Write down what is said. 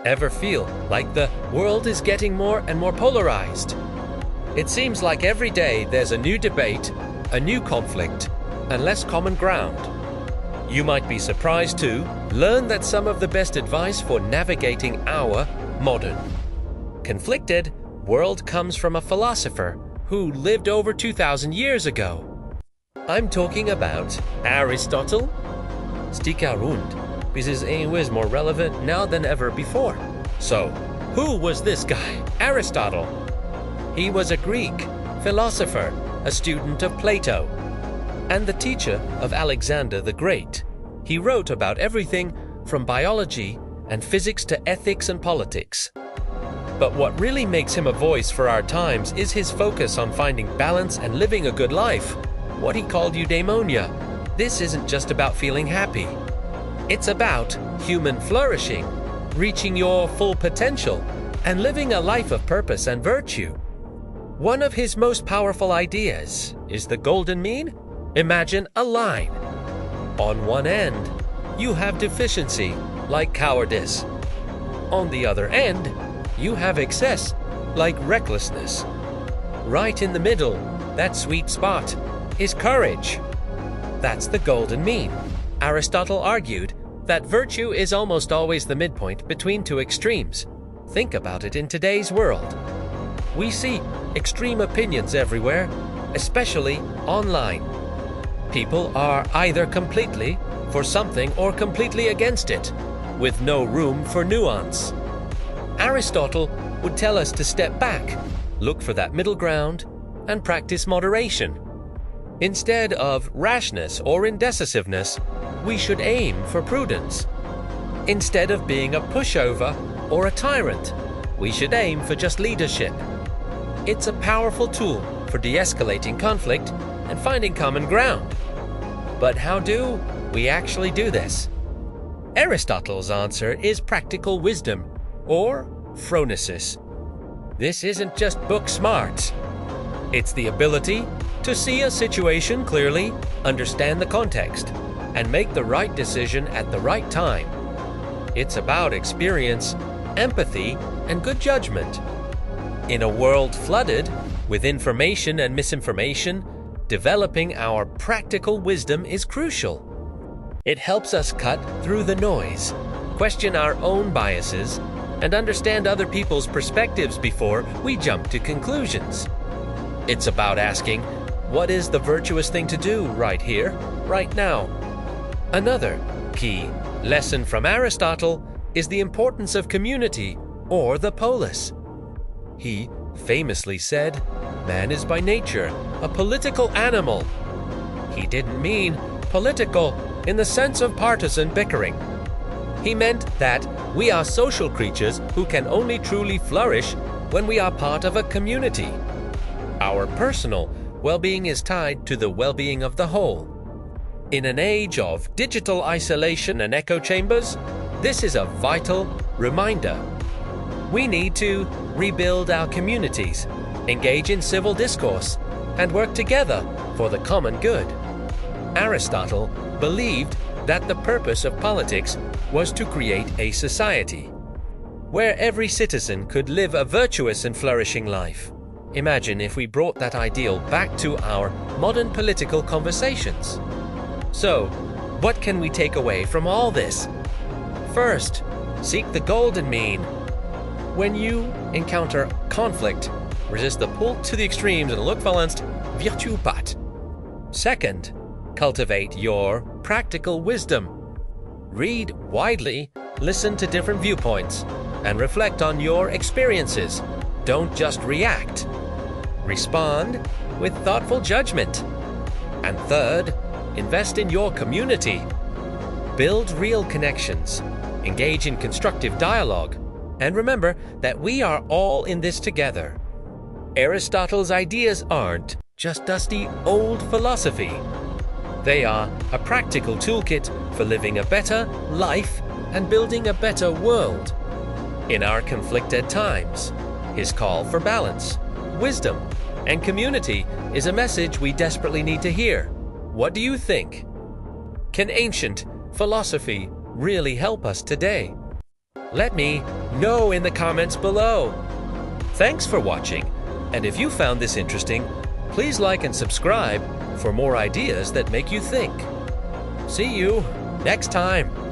Ever feel like the world is getting more and more polarized? It seems like every day there's a new debate, a new conflict, and less common ground. You might be surprised to learn that some of the best advice for navigating our modern, conflicted world comes from a philosopher who lived over 2,000 years ago. I'm talking about Aristotle. Stick around, because it is more relevant now than ever before. So, who was this guy, Aristotle? He was a Greek philosopher, a student of Plato, and the teacher of Alexander the Great. He wrote about everything from biology and physics to ethics and politics. But what really makes him a voice for our times is his focus on finding balance and living a good life, what he called eudaimonia. This isn't just about feeling happy. It's about human flourishing, reaching your full potential, and living a life of purpose and virtue. One of his most powerful ideas is the golden mean. Imagine a line. On one end, you have deficiency, like cowardice. On the other end, you have excess, like recklessness. Right in the middle, that sweet spot, is courage. That's the golden mean. Aristotle argued that virtue is almost always the midpoint between two extremes. Think about it in today's world. We see extreme opinions everywhere, especially online. People are either completely for something or completely against it, with no room for nuance. Aristotle would tell us to step back, look for that middle ground, and practice moderation. Instead of rashness or indecisiveness, we should aim for prudence. Instead of being a pushover or a tyrant, we should aim for just leadership. It's a powerful tool for de-escalating conflict and finding common ground. But how do we actually do this? Aristotle's answer is practical wisdom, or phronesis. This isn't just book smarts. It's the ability to see a situation clearly, understand the context, and make the right decision at the right time. It's about experience, empathy, and good judgment. In a world flooded with information and misinformation, developing our practical wisdom is crucial. It helps us cut through the noise, question our own biases, and understand other people's perspectives before we jump to conclusions. It's about asking, what is the virtuous thing to do right here, right now? Another key lesson from Aristotle is the importance of community, or the polis. He famously said, "Man is by nature a political animal." He didn't mean political in the sense of partisan bickering. He meant that we are social creatures who can only truly flourish when we are part of a community. Our personal well-being is tied to the well-being of the whole. In an age of digital isolation and echo chambers, this is a vital reminder. We need to rebuild our communities, engage in civil discourse, and work together for the common good. Aristotle believed that the purpose of politics was to create a society where every citizen could live a virtuous and flourishing life. Imagine if we brought that ideal back to our modern political conversations. So, what can we take away from all this? First, seek the golden mean. When you encounter conflict, resist the pull to the extremes and look balanced, virtue ou pas. Second, cultivate your practical wisdom. Read widely, listen to different viewpoints, and reflect on your experiences. Don't just react. Respond with thoughtful judgment. And third, invest in your community. Build real connections, engage in constructive dialogue, and remember that we are all in this together. Aristotle's ideas aren't just dusty old philosophy. They are a practical toolkit for living a better life and building a better world. In our conflicted times, his call for balance, wisdom, and community is a message we desperately need to hear. What do you think? Can ancient philosophy really help us today? Let me know in the comments below. Thanks for watching, and if you found this interesting, please like and subscribe for more ideas that make you think. See you next time.